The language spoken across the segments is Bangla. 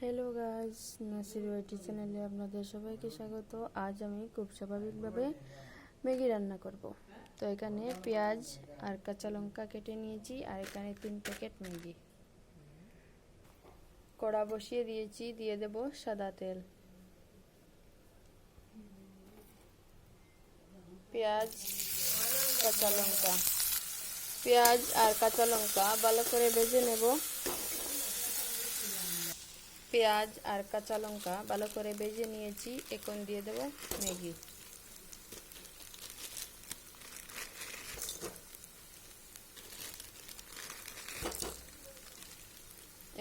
হ্যালো গাইস, নাসির ওয়াইটি চ্যানেলে আপনাদের সবাইকে স্বাগত। আজ আমি খুব স্বাভাবিকভাবে ম্যাগি রান্না করব। তো এখানে পেঁয়াজ আর কাঁচা লঙ্কা কেটে নিয়েছি, আর এখানে 3 প্যাকেট ম্যাগি। কড়া বসিয়ে দিয়েছি, দিয়ে দেব সাদা তেল। পেঁয়াজ কাঁচা লঙ্কা, পেঁয়াজ আর কাঁচা লঙ্কা ভালো করে ভেজে নেব। পেঁয়াজ আর কাঁচা লঙ্কা ভালো করে ভেজে নিয়েছি, এখন দিয়ে দেব ম্যাগি।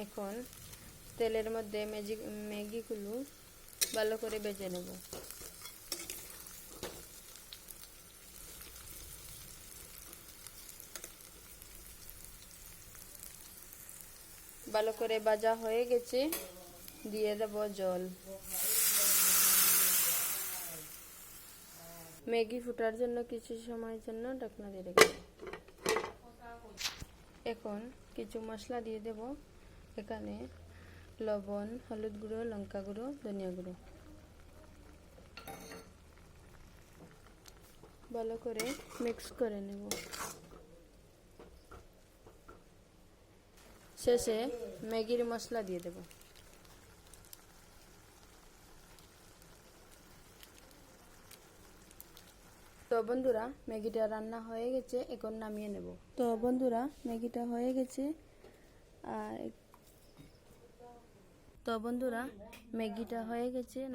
এখন তেলের মধ্যে ম্যাগিগুলো ভালো করে ভেজে নেব। ভালো করে ভাজা হয়ে গেছে, দিয়ে দেব জল। ম্যাগি ফুটার জন্য কিছু সময়ের জন্য ঢাকনা দিয়ে রেখে। এখন কিছু মশলা দিয়ে দেব। এখানে লবণ, হলুদ গুঁড়ো, লঙ্কা গুঁড়ো, ধনিয়া গুঁড়ো। ভালো করে মিক্স করে নেব। শেষে ম্যাগির মশলা দিয়ে দেব। তো বন্ধুরা, ম্যাগিটা রান্না হয়ে গেছে, এখন নামিয়ে নেব। তো বন্ধুরা, ম্যাগিটা হয়ে গেছে।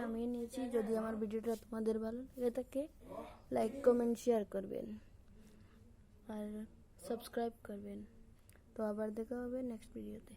নামিয়ে নিয়েছি। যদি আমার ভিডিওটা তোমাদের ভালো লেগে থাকে, লাইক কমেন্ট শেয়ার করবেন আর সাবস্ক্রাইব করবেন। তো আবার দেখা হবে নেক্সট ভিডিওতে।